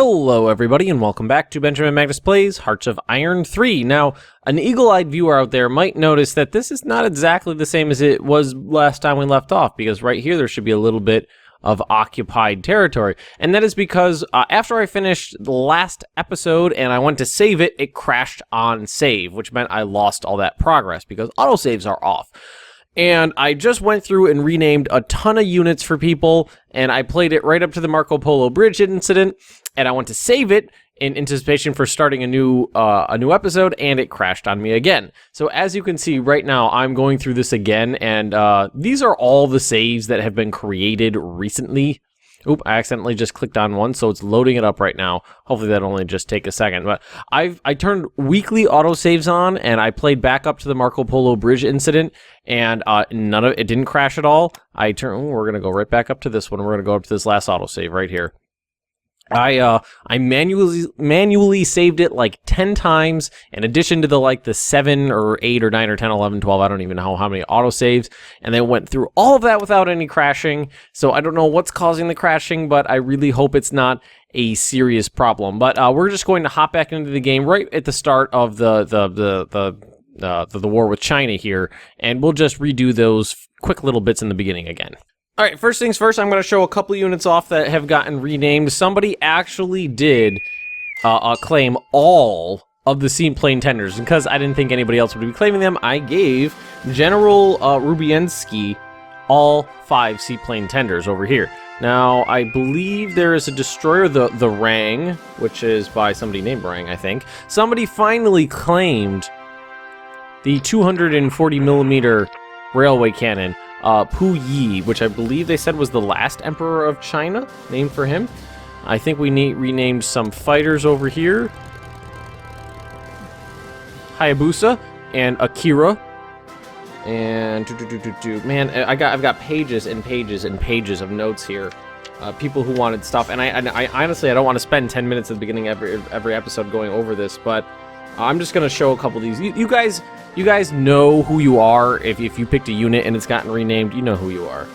Hello everybody and welcome back to Benjamin Magnus Plays Hearts of Iron 3. Now, an eagle-eyed viewer out there might notice that this is not exactly the same as it was last time we left off, because right here there should be a little bit of occupied territory. And that is because after I finished the last episode and I went to save it, it crashed on save, which meant I lost all that progress because autosaves are off. And I just went through and renamed a ton of units for people, and I played it right up to the Marco Polo Bridge incident, and I went to save it in anticipation for starting a new episode, and it crashed on me again. So as you can see right now, I'm going through this again, and these are all the saves that have been created recently. Oop, I accidentally just clicked on one, so it's loading it up right now. Hopefully that'll only just take a second. But I turned weekly autosaves on, and I played back up to the Marco Polo Bridge incident, and it didn't crash at all. We're gonna go right back up to this one. We're gonna go up to this last autosave right here. I manually saved it like 10 times in addition to the 7 or 8 or 9 or 10, 11, 12, I don't even know how many autosaves, and they went through all of that without any crashing. So I don't know what's causing the crashing, but I really hope it's not a serious problem. But we're just going to hop back into the game right at the start of the war with China here, and we'll just redo those quick little bits in the beginning again. All right, first things first, I'm going to show a couple units off that have gotten renamed. Somebody actually did claim all of the seaplane tenders. And because I didn't think anybody else would be claiming them, I gave General Rubiensky all 5 seaplane tenders over here. Now, I believe there is a destroyer, the Rang, which is by somebody named Rang, I think. Somebody finally claimed the 240mm railway cannon. Pu Yi, which I believe they said was the last emperor of China, named for him. I think we renamed some fighters over here. Hayabusa and Akira. And man, I've got pages and pages and pages of notes here. People who wanted stuff, and I honestly I don't want to spend 10 minutes at the beginning of every episode going over this, but I'm just gonna show a couple of these. You guys know who you are. If you picked a unit and it's gotten renamed, you know who you are.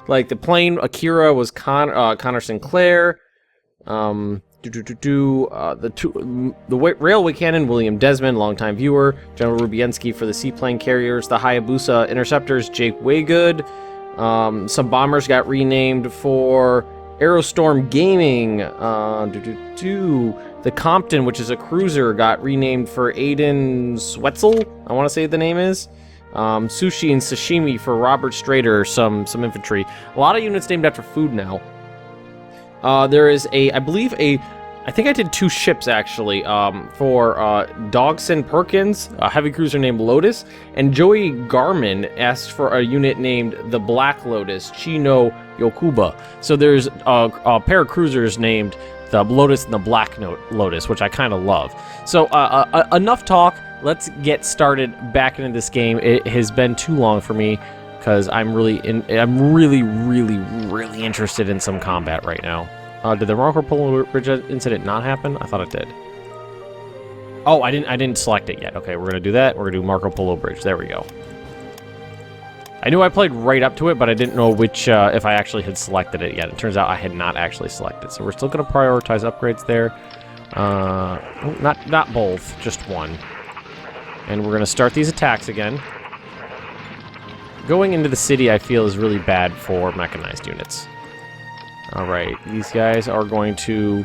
Like the plane Akira was Connor Sinclair. The railway cannon William Desmond, longtime viewer. General Rubiensky for the seaplane carriers. The Hayabusa interceptors Jake Waygood. Some bombers got renamed for Aerostorm Gaming. The Compton, which is a cruiser, got renamed for Aiden Swetzel, I want to say the name is. Sushi and Sashimi for Robert Strader, some infantry. A lot of units named after food now. There is I think I did 2 ships actually, for Dogson Perkins, a heavy cruiser named Lotus, and Joey Garmin asked for a unit named the Black Lotus, Chino Yokuba. So there's a pair of cruisers named the Lotus and the Black Lotus, which I kind of love. So enough talk. Let's get started back into this game. It has been too long for me because I'm really interested in some combat right now. Did the Marco Polo Bridge incident not happen? I thought it did. Oh, I didn't select it yet. Okay, we're gonna do that. We're gonna do Marco Polo Bridge. There we go. I knew I played right up to it, but I didn't know which if I actually had selected it yet. It turns out I had not actually selected. So we're still gonna prioritize upgrades there. Not both, just one. And we're gonna start these attacks again. Going into the city, I feel, is really bad for mechanized units. Alright, these guys are going to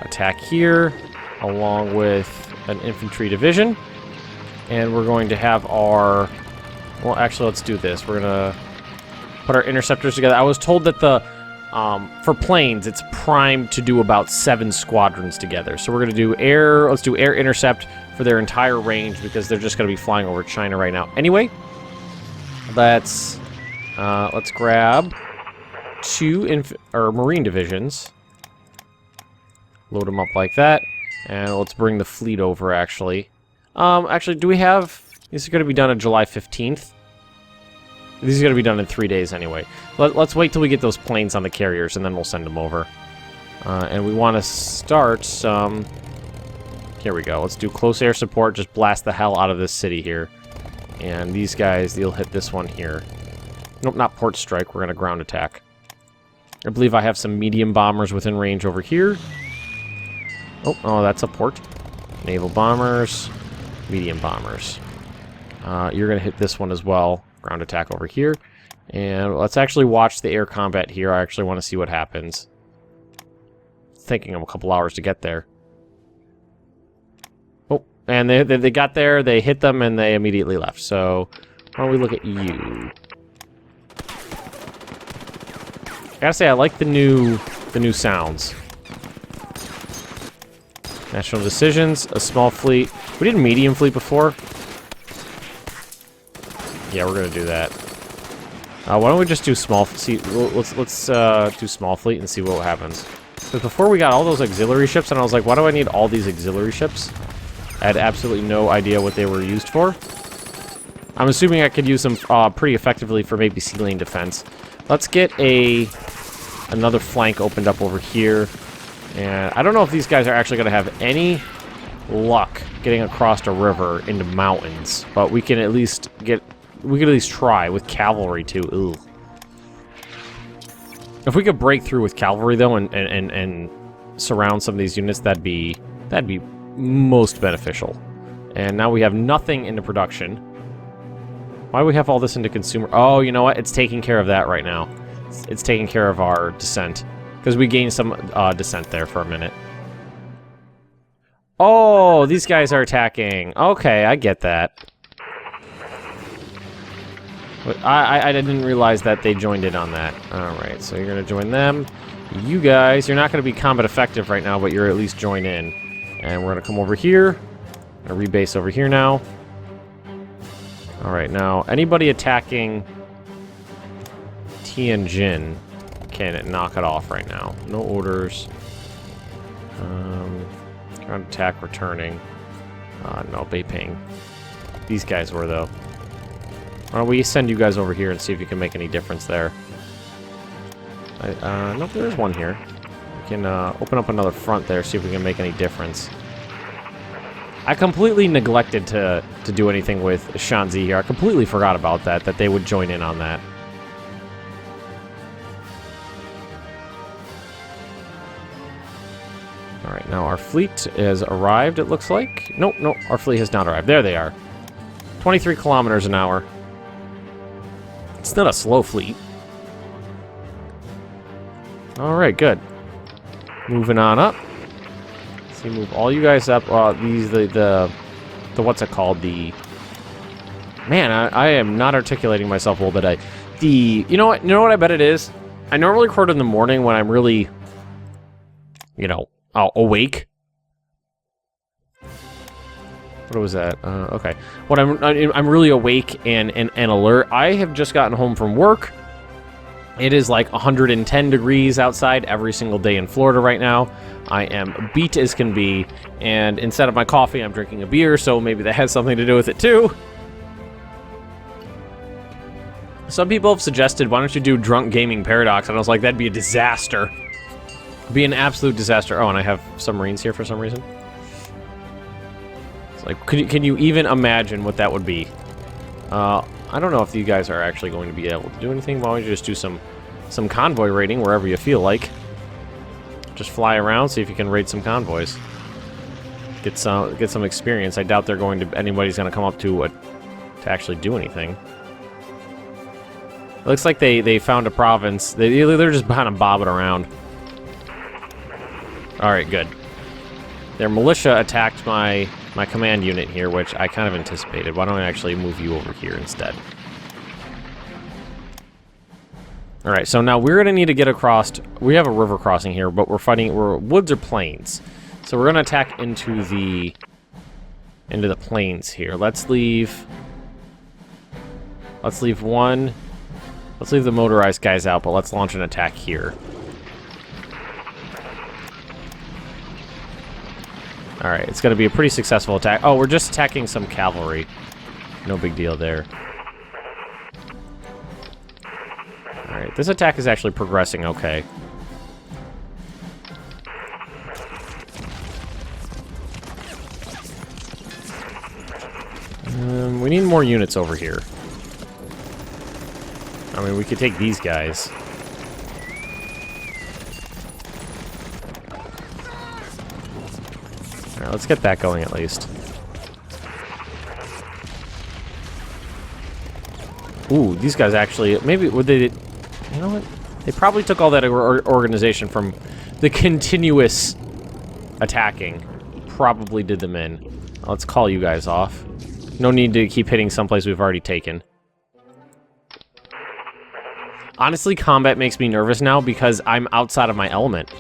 attack here, along with an infantry division. And we're going to have our... Well, actually, let's do this. We're going to put our interceptors together. I was told that for planes, it's primed to do about 7 squadrons together. So we're going to do air... Let's do air intercept for their entire range, because they're just going to be flying over China right now. Anyway, let's grab 2 marine divisions. Load them up like that. And let's bring the fleet over, actually. Actually, do we have... This is going to be done on July 15th. This is going to be done in 3 days anyway. Let's wait till we get those planes on the carriers, and then we'll send them over. And we want to start some... Here we go. Let's do close air support. Just blast the hell out of this city here. And these guys, they'll hit this one here. Nope, not port strike. We're going to ground attack. I believe I have some medium bombers within range over here. Oh, that's a port. Naval bombers, medium bombers. You're going to hit this one as well. Ground attack over here. And let's actually watch the air combat here. I actually want to see what happens. Thinking of a couple hours to get there. Oh, and they got there, they hit them, and they immediately left. So, why don't we look at you? I gotta say, I like the new sounds. National decisions, a small fleet. We did a medium fleet before. Yeah, we're gonna do that. Why don't we just do small? See, let's do small fleet and see what happens. Because before we got all those auxiliary ships, and I was like, why do I need all these auxiliary ships? I had absolutely no idea what they were used for. I'm assuming I could use them pretty effectively for maybe sea lane defense. Let's get another flank opened up over here. And I don't know if these guys are actually going to have any luck getting across a river into mountains, but we can at least try with cavalry too. Ooh. If we could break through with cavalry though and surround some of these units, that'd be most beneficial. And now we have nothing into production. Why do we have all this into consumer? Oh, you know what? It's taking care of that right now. It's taking care of our descent. Because we gained some descent there for a minute. Oh, these guys are attacking. Okay, I get that. But I didn't realize that they joined in on that. Alright, so you're going to join them. You guys, you're not going to be combat effective right now, but you're at least join in. And we're going to come over here. Gonna rebase over here now. Alright, now, anybody attacking Tianjin can knock it off right now. No orders. Ground attack returning. No, Beiping. These guys were, though. Why don't we send you guys over here and see if you can make any difference there. Nope, there is one here. We can open up another front there, see if we can make any difference. I completely neglected to do anything with Shanxi here. I completely forgot about that they would join in on that. Alright, now our fleet has arrived, it looks like. Nope, our fleet has not arrived. There they are. 23 kilometers an hour. It's not a slow fleet. Alright, good. Moving on up. So you move all you guys up. The what's it called? Man, I am not articulating myself well today. You know what I bet it is? I normally record in the morning when I'm really, awake. What was that? Okay. When I'm really awake and alert. I have just gotten home from work. It is like 110 degrees outside every single day in Florida right now. I am beat as can be, and instead of my coffee, I'm drinking a beer, so maybe that has something to do with it too. Some people have suggested, why don't you do Drunk Gaming Paradox? And I was like, that'd be a disaster. It'd be an absolute disaster. Oh, and I have submarines here for some reason. It's like, can you even imagine what that would be? I don't know if you guys are actually going to be able to do anything. Why don't you just do some convoy raiding wherever you feel like. Just fly around, see if you can raid some convoys. Get some experience. I doubt anybody's going to come up to actually do anything. It looks like they found a province. They're just kind of bobbing around. Alright, good. Their militia attacked my command unit here, which I kind of anticipated. Why don't I actually move you over here instead? Alright, so now we're going to need to get across. We have a river crossing here, but we're woods or plains. So we're going to attack into the plains here. Let's leave one. Let's leave the motorized guys out, but let's launch an attack here. Alright, it's going to be a pretty successful attack. Oh, we're just attacking some cavalry. No big deal there. Alright, this attack is actually progressing okay. We need more units over here. I mean, we could take these guys. Alright, let's get that going at least. Ooh, these guys actually... Maybe... Would they... You know what? They probably took all that organization from the continuous attacking. Probably did them in. Let's call you guys off. No need to keep hitting someplace we've already taken. Honestly, combat makes me nervous now because I'm outside of my element.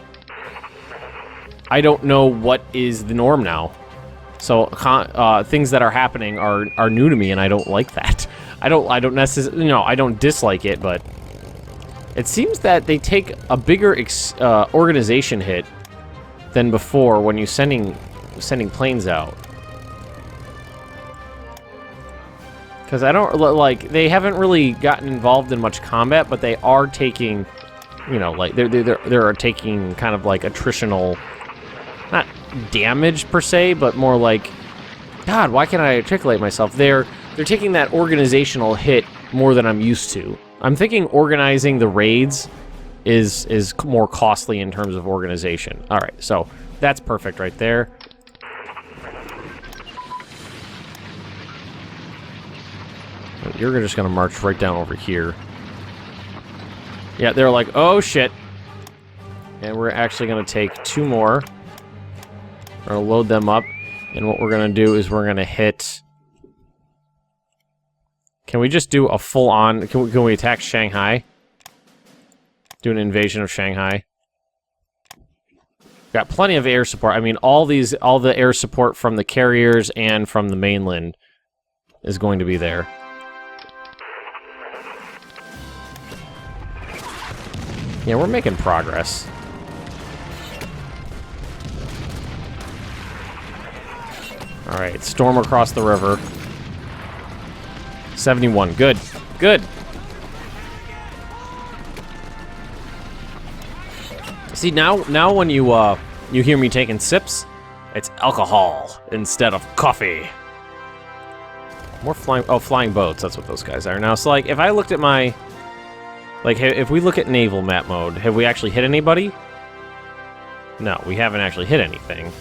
I don't know what is the norm now. So things that are happening are new to me, and I don't like that. I don't necessarily, no, I don't dislike it, but it seems that they take a bigger organization hit than before when you're sending planes out. Because I don't, like, they haven't really gotten involved in much combat, but they are taking, you know, like, they're taking kind of like attritional, not damage per se, but more like, God, why can't I articulate myself? They're taking that organizational hit more than I'm used to. I'm thinking organizing the raids is more costly in terms of organization. All right, so that's perfect right there. You're just gonna march right down over here. Yeah, they're like, oh shit. And we're actually gonna take 2 more. We're gonna load them up. And what we're gonna do is we're gonna hit... Can we just do a full-on... Can we attack Shanghai? Do an invasion of Shanghai? Got plenty of air support. I mean, all the air support from the carriers and from the mainland is going to be there. Yeah, we're making progress. Alright, storm across the river. 71, good. Good! See, now when you hear me taking sips, it's alcohol instead of coffee. More flying boats, that's what those guys are. Now, so like, if I looked at my... Like, if we look at naval map mode, have we actually hit anybody? No, we haven't actually hit anything.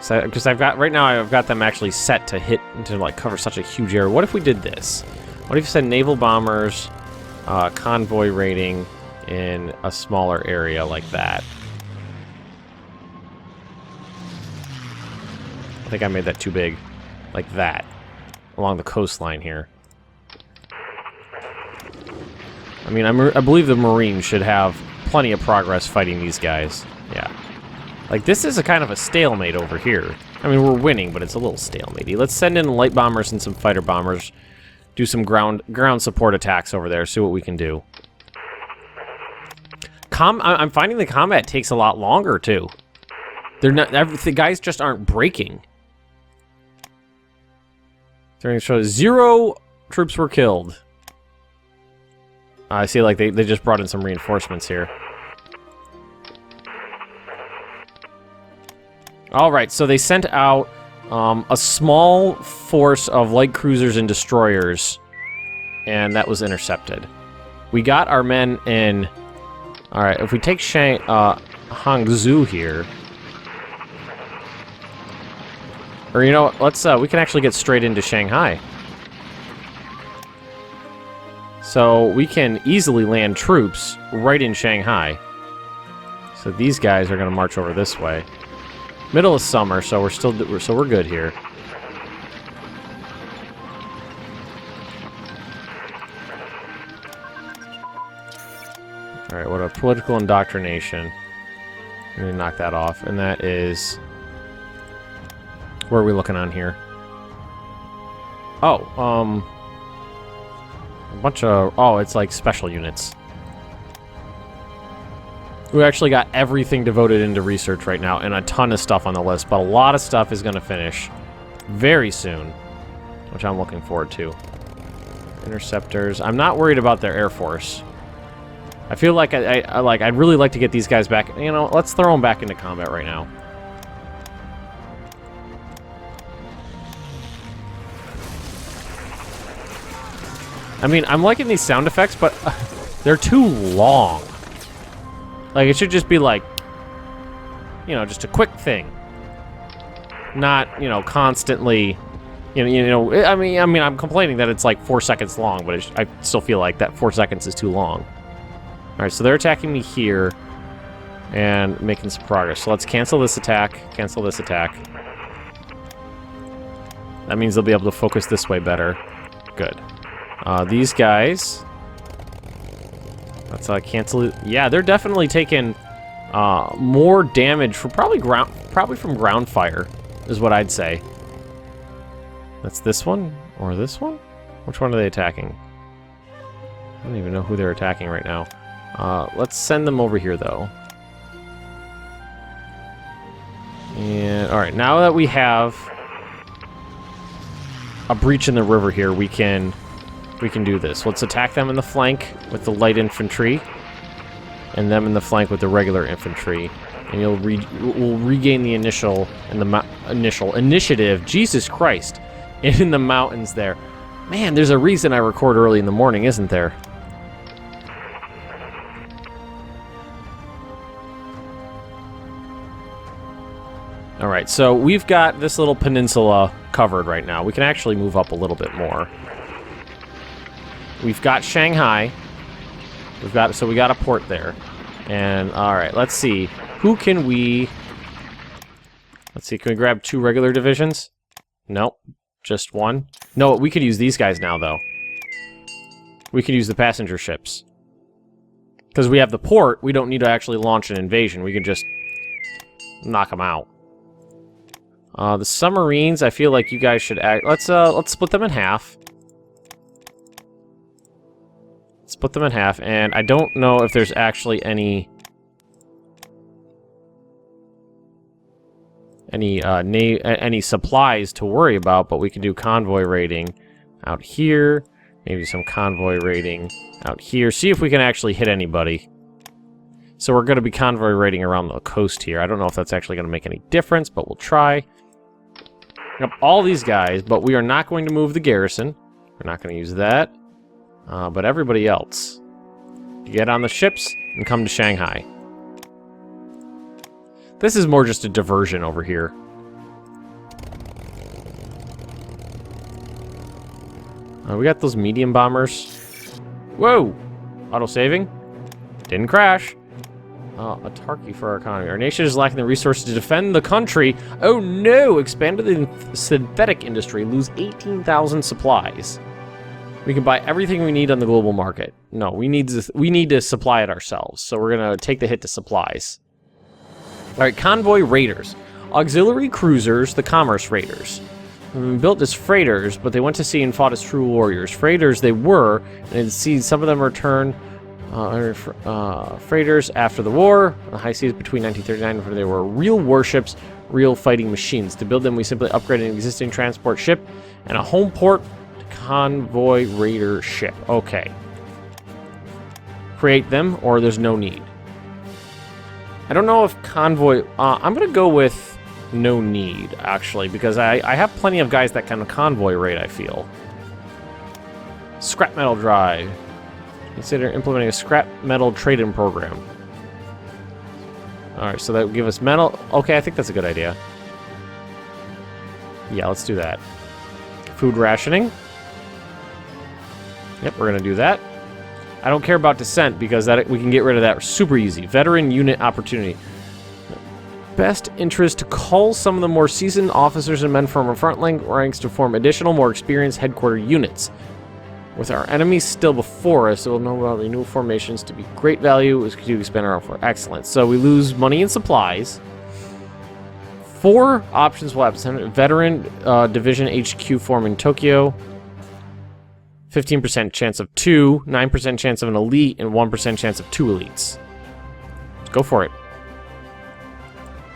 So, because right now I've got them actually set to hit, to like cover such a huge area. What if we did this? What if you said naval bombers, convoy raiding in a smaller area like that? I think I made that too big. Like that. Along the coastline here. I mean, I believe the Marines should have plenty of progress fighting these guys. Yeah. Like, this is a kind of a stalemate over here. I mean, we're winning, but it's a little stalemate-y. Let's send in light bombers and some fighter bombers. Do some ground support attacks over there, see what we can do. I'm finding the combat takes a lot longer, too. They're not... The guys just aren't breaking. During the show, 0 troops were killed. I see, like, they just brought in some reinforcements here. Alright, so they sent out a small force of light cruisers and destroyers, and that was intercepted. We got our men in... Alright, if we take Hangzhou here... Or, you know, let's, we can actually get straight into Shanghai. So we can easily land troops right in Shanghai. So these guys are going to march over this way. Middle of summer, so we're good here. All right, what a political indoctrination. I'm going to knock that off, and that is... Where are we looking on here? Oh, a bunch of... Oh, it's like special units. We actually got everything devoted into research right now, and a ton of stuff on the list, but a lot of stuff is going to finish very soon, which I'm looking forward to. Interceptors. I'm not worried about their air force. I feel like I'd really like to get these guys back. You know, let's throw them back into combat right now. I mean, I'm liking these sound effects, but they're too long. Like, it should just be like... you know, just a quick thing. Not, you know, constantly, I mean, I'm complaining that it's like 4 seconds long, but I still feel like that 4 seconds is too long. All right, so they're attacking me here and making some progress. So let's cancel this attack, cancel this attack. That means they'll be able to focus this way better. Good. These guys, let's cancel it. Yeah, they're definitely taking more damage from probably from ground fire, is what I'd say. That's this one or this one? Which one are they attacking? I don't even know who they're attacking right now. Let's send them over here, though. And all right, now that we have a breach in the river here, we can do this. Let's attack them in the flank with the light infantry, and them in the flank with the regular infantry. And we'll regain the initial initiative. Jesus Christ, in the mountains there. Man, there's a reason I record early in the morning, isn't there? All right, so we've got this little peninsula covered right now. We can actually move up a little bit more. We've got Shanghai. We got a port there. And all right, let's see. Who can we... Let's see, can we grab 2 regular divisions? Nope, just 1. No, we could use these guys now, though. We could use the passenger ships. Because we have the port, we don't need to actually launch an invasion. We can just knock them out. The submarines, I feel like you guys should act... Let's split them in half. Split them in half, and I don't know if there's actually any supplies to worry about, but we can do convoy raiding out here, maybe some convoy raiding out here. See if we can actually hit anybody. So we're going to be convoy raiding around the coast here. I don't know if that's actually going to make any difference, but we'll try. Up all these guys, but we are not going to move the garrison. We're not going to use that. But everybody else, get on the ships and come to Shanghai. This is more just a diversion over here. We got those medium bombers. Whoa! Auto-saving. Didn't crash. A Tarky for our economy. Our nation is lacking the resources to defend the country. Oh no! Expanded the synthetic industry. Lose 18,000 supplies. We can buy everything we need on the global market. No, we need to supply it ourselves. So we're going to take the hit to supplies. All right, convoy raiders. Auxiliary cruisers, the commerce raiders. They've been built as freighters, but they went to sea and fought as true warriors. Freighters they were, and see some of them returned freighters after the war. The high seas between 1939 and they were real warships, real fighting machines. To build them, we simply upgraded an existing transport ship and a home port convoy raider ship. Okay. Create them, or there's no need. I don't know if convoy... I'm going to go with no need, actually, because I have plenty of guys that can convoy raid, I feel. Scrap metal drive. Consider implementing a scrap metal trade-in program. Alright, so that would give us metal. Okay, I think that's a good idea. Yeah, let's do that. Food rationing. Yep, we're going to do that. I don't care about dissent because that we can get rid of that super easy. Veteran unit opportunity. Best interest to cull some of the more seasoned officers and men from our front ranks to form additional, more experienced headquarter units. With our enemies still before us, it will know about the new formations to be great value is to expand our for excellence. So we lose money and supplies. 4 options will happen. Veteran division HQ form in Tokyo. 15% chance of 2, 9% chance of an elite, and 1% chance of 2 elites. Let's go for it.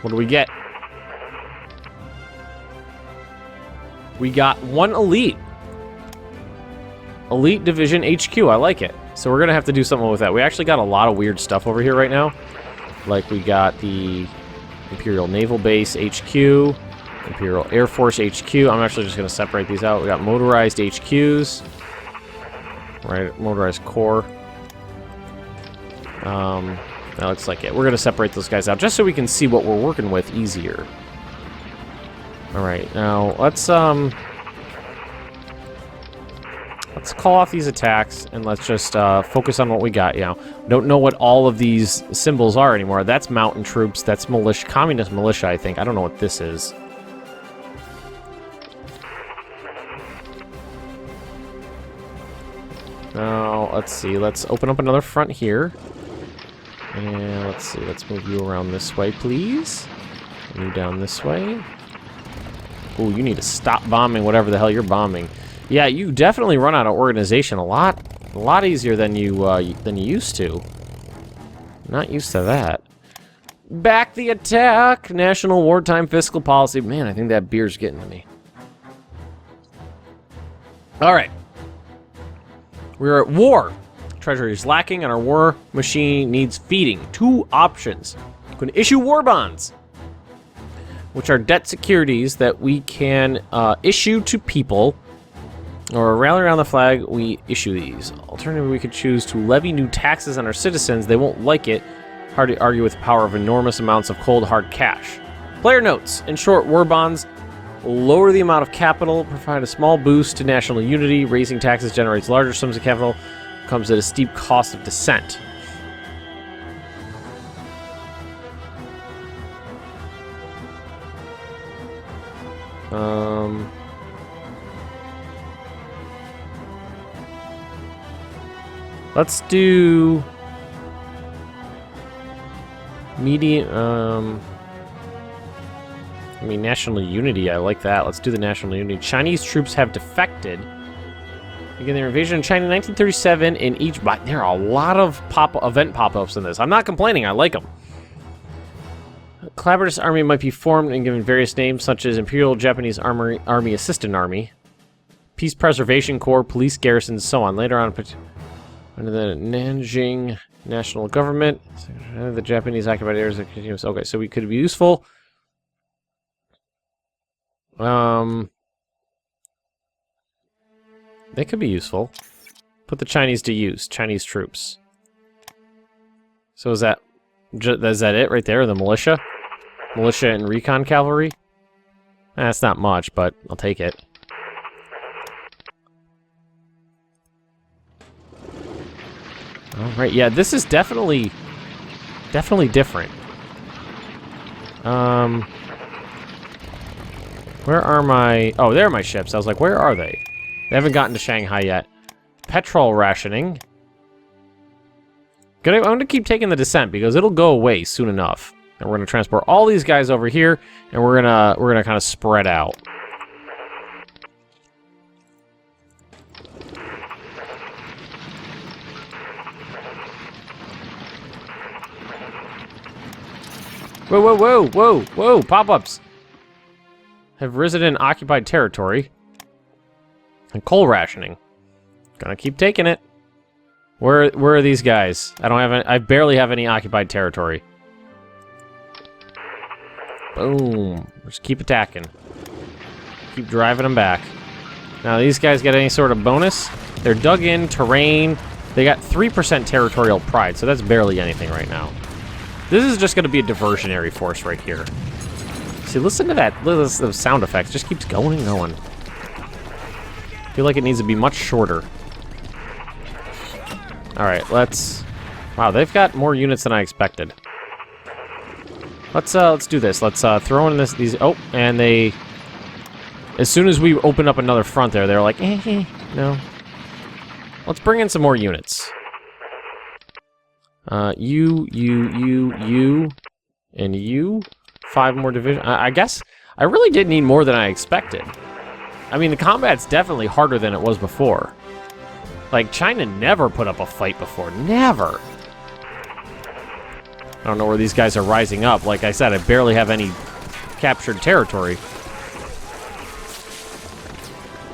What do we get? We got 1 elite. Elite Division HQ, I like it. So we're going to have to do something with that. We actually got a lot of weird stuff over here right now. Like we got the Imperial Naval Base HQ, Imperial Air Force HQ. I'm actually just going to separate these out. We got motorized HQs. Right, motorized core. That looks like it. We're going to separate those guys out just so we can see what we're working with easier. Alright, now let's call off these attacks and let's just focus on what we got. You know, don't know what all of these symbols are anymore. That's mountain troops, that's militia, communist militia, I think. I don't know what this is. Now, let's see. Let's open up another front here. And let's see. Let's move you around this way, please. And you down this way. Ooh, you need to stop bombing whatever the hell you're bombing. Yeah, you definitely run out of organization a lot easier than you used to. Not used to that. Back the attack! National wartime fiscal policy. Man, I think that beer's getting to me. All right. We're at war. Treasury is lacking and our war machine needs feeding. 2 options. You can issue war bonds, which are debt securities that we can issue to people, or rally around the flag, we issue these. Alternatively, we could choose to levy new taxes on our citizens. They won't like it. Hard to argue with the power of enormous amounts of cold, hard cash. Player notes. In short, war bonds lower the amount of capital, provide a small boost to national unity. Raising taxes generates larger sums of capital, comes at a steep cost of descent. Let's do medium. I mean, national unity, I like that. Let's do the national unity. Chinese troops have defected. Begin their invasion of China in 1937 in each... There are a lot of event pop-ups in this. I'm not complaining, I like them. A collaborative army might be formed and given various names, such as Imperial Japanese Army Assistant Army, Peace Preservation Corps, Police Garrisons, so on. Later on, under the Nanjing National Government, the Japanese occupied areas are continuous. Okay, so we could be useful. They could be useful. Put the Chinese to use. Chinese troops. So is that it right there? The militia? Militia and recon cavalry? That's not much, but I'll take it. Alright, yeah, this is definitely different. Where are my... Oh, there are my ships. I was like, where are they? They haven't gotten to Shanghai yet. Petrol rationing. I'm going to keep taking the descent because it'll go away soon enough. And we're going to transport all these guys over here, and we're gonna kind of spread out. Whoa, whoa, whoa, whoa, whoa, pop-ups. Have risen in occupied territory. And coal rationing. Gonna keep taking it. Where are these guys? I barely have any occupied territory. Boom. Just keep attacking. Keep driving them back. Now, these guys get any sort of bonus? They're dug in, terrain. They got 3% territorial pride, so that's barely anything right now. This is just going to be a diversionary force right here. See, listen to that. Listen to those sound effects. Just keeps going and going. I feel like it needs to be much shorter. Alright, let's... Wow, they've got more units than I expected. Let's do this. Let's throw in these... Oh, and they... As soon as we open up another front there, they're like, no. Let's bring in some more units. You, and you. 5 more division. I guess I really did need more than I expected. I mean, the combat's definitely harder than it was before. Like, China never put up a fight before. Never. I don't know where these guys are rising up. Like I said, I barely have any captured territory.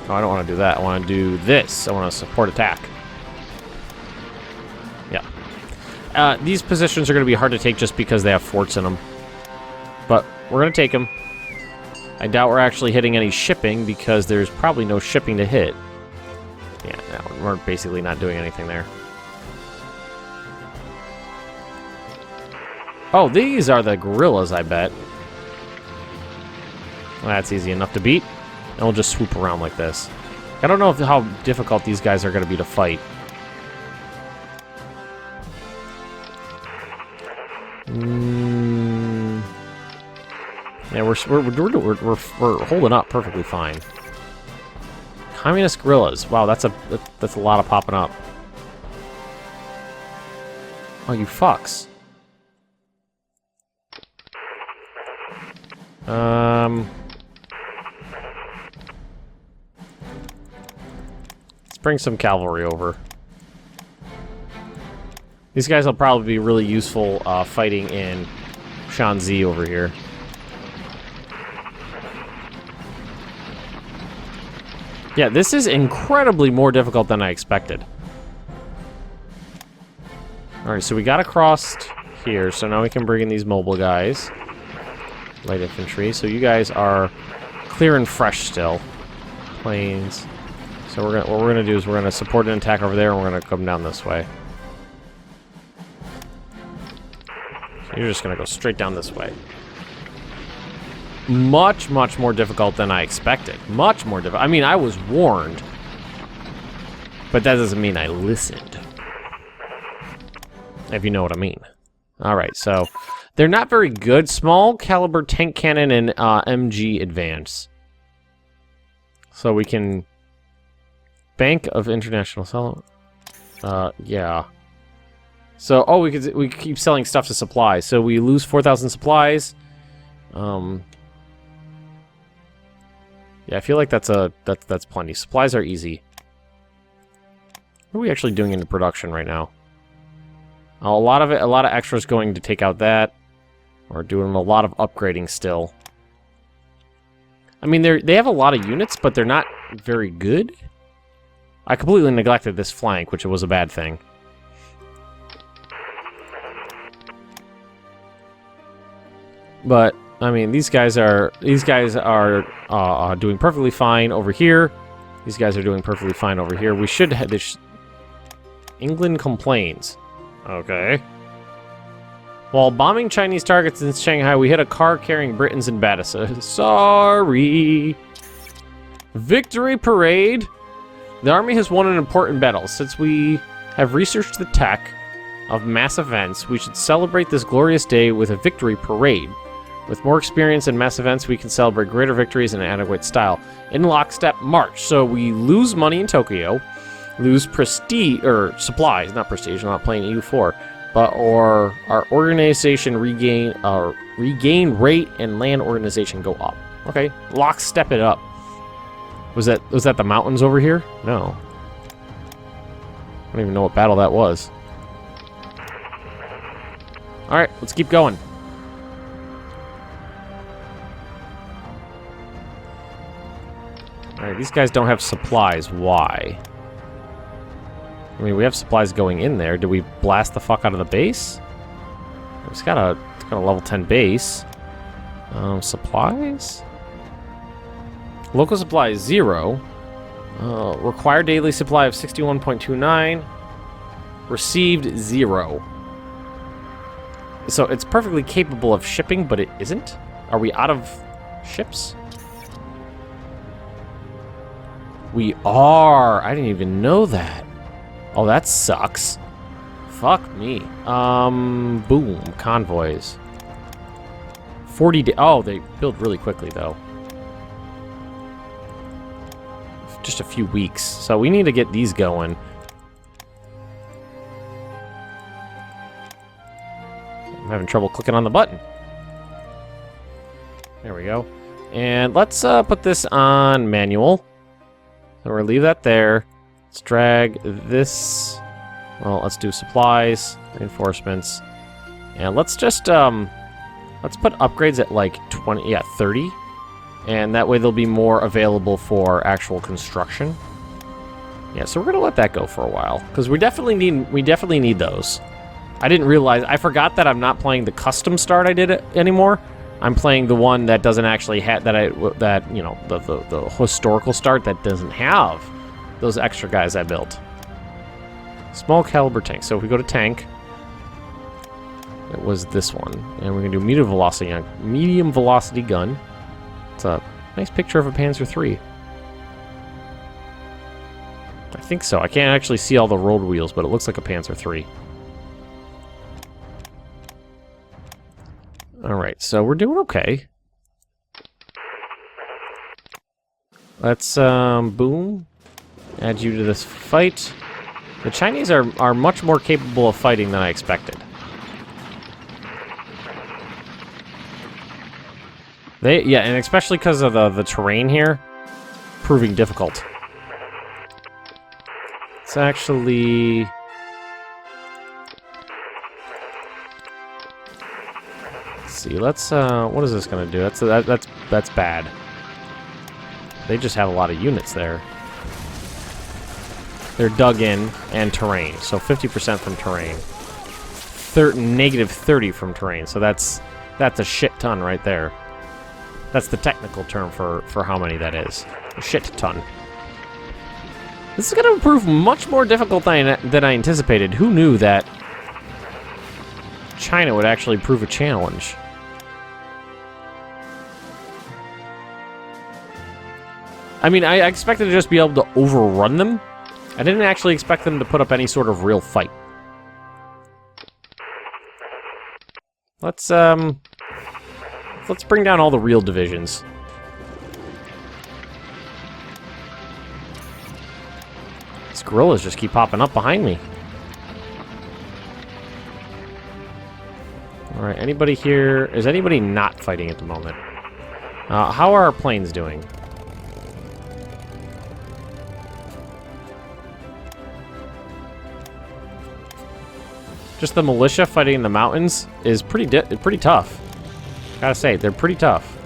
Oh, I don't want to do that. I want to do this. I want to support attack. Yeah. These positions are going to be hard to take just because they have forts in them. But we're going to take them. I doubt we're actually hitting any shipping because there's probably no shipping to hit. Yeah, no, we're basically not doing anything there. Oh, these are the gorillas, I bet. Well, that's easy enough to beat. And we'll just swoop around like this. I don't know how difficult these guys are going to be to fight. Yeah, we're holding up perfectly fine. Communist gorillas. Wow, that's a lot of popping up. Oh, you fucks. Let's bring some cavalry over. These guys will probably be really useful fighting in Shanxi over here. Yeah, this is incredibly more difficult than I expected. Alright, so we got across here, so now we can bring in these mobile guys. Light infantry, so you guys are clear and fresh still. Planes. So what we're gonna do is we're gonna support an attack over there, and we're gonna come down this way. So you're just gonna go straight down this way. Much, much more difficult than I expected. Much more difficult. I mean, I was warned, but that doesn't mean I listened. If you know what I mean. Alright, so they're not very good. Small caliber tank cannon and MG advance. So we can... Bank of International Sell... yeah. So, oh, we keep selling stuff to supplies. So we lose 4,000 supplies. Yeah, I feel like that's plenty. Supplies are easy. What are we actually doing into production right now? A lot of extras going to take out that. We're doing a lot of upgrading still. I mean, they have a lot of units, but they're not very good. I completely neglected this flank, which was a bad thing. But I mean, these guys are doing perfectly fine over here. These guys are doing perfectly fine over here. We should have this. England complains. Okay. While bombing Chinese targets in Shanghai, we hit a car carrying Britons in Batista. Sorry. Victory parade. The army has won an important battle. Since we have researched the tech of mass events, we should celebrate this glorious day with a victory parade. With more experience in mass events, we can celebrate greater victories in an adequate style. In lockstep march. So we lose money in Tokyo, lose prestige, or supplies, not prestige, I'm not playing EU4, but or our organization regain rate and land organization go up. Okay, lockstep it up. Was that the mountains over here? No. I don't even know what battle that was. Alright, let's keep going. Alright, these guys don't have supplies. Why? I mean, we have supplies going in there. Did we blast the fuck out of the base? It's got a level 10 base. Supplies? Local supply is 0. Required daily supply of 61.29. Received 0. So it's perfectly capable of shipping, but it isn't? Are we out of ships? We are! I didn't even know that. Oh, that sucks. Fuck me. Boom. Convoys. 40 days. Oh, they build really quickly, though. Just a few weeks. So we need to get these going. I'm having trouble clicking on the button. There we go. And let's put this on manual. So we're gonna leave that there. Let's drag this. Well, let's do supplies, reinforcements, and let's just let's put upgrades at like 20, yeah, 30, and that way they'll be more available for actual construction. Yeah, so we're gonna let that go for a while because we definitely need those. I didn't realize, I forgot that I'm not playing the custom start I did anymore. I'm playing the one that doesn't actually have that you know, the historical start that doesn't have those extra guys I built. Small caliber tank. So if we go to tank, It was this one. And we're going to do medium velocity gun. It's a nice picture of a Panzer III. I think so. I can't actually see all the road wheels, but it looks like a Panzer III. Alright, so we're doing okay. Let's, boom. Add you to this fight. The Chinese are much more capable of fighting than I expected. Yeah, and especially because of the terrain here, proving difficult. It's actually... Let's see, let's, what is this gonna do? That's bad. They just have a lot of units there. They're dug in and terrain, so 50% from terrain. Negative 30 from terrain, so that's a shit ton right there. That's the technical term for how many that is. A shit ton. This is going to prove much more difficult than I anticipated. Who knew that China would actually prove a challenge? I mean, I expected to just be able to overrun them. I didn't actually expect them to put up any sort of real fight. Let's bring down all the real divisions. These guerrillas just keep popping up behind me. Alright, anybody here? Is anybody not fighting at the moment? How are our planes doing? Just the militia fighting in the mountains is pretty tough. Gotta say, they're pretty tough.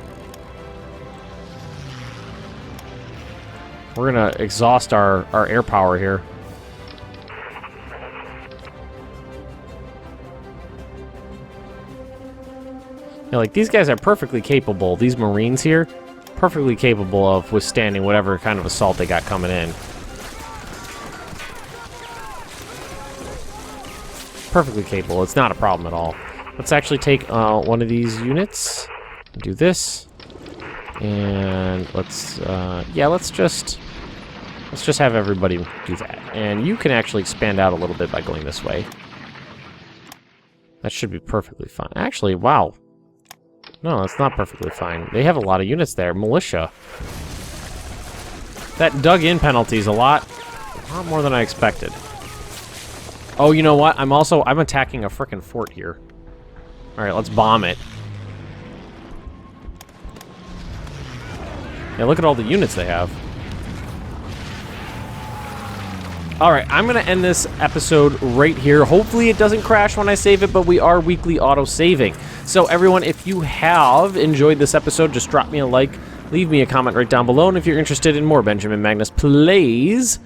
We're gonna exhaust our air power here. Yeah, like, these guys are perfectly capable, these Marines here, perfectly capable of withstanding whatever kind of assault they got coming in. Perfectly capable. It's not a problem at all. Let's actually take one of these units, do this, and let's just have everybody do that. And you can actually expand out a little bit by going this way. That should be perfectly fine. Actually, wow. No, that's not perfectly fine. They have a lot of units there. Militia. That dug-in penalty is a lot more than I expected. Oh, you know what? I'm attacking a frickin' fort here. Alright, let's bomb it. Yeah, look at all the units they have. Alright, I'm gonna end this episode right here. Hopefully it doesn't crash when I save it, but we are weekly auto-saving. So everyone, if you have enjoyed this episode, just drop me a like, leave me a comment right down below, and if you're interested in more Benjamin Magnus plays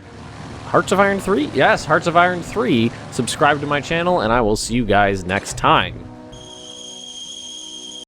Hearts of Iron 3? Yes, Hearts of Iron 3. Subscribe to my channel, and I will see you guys next time.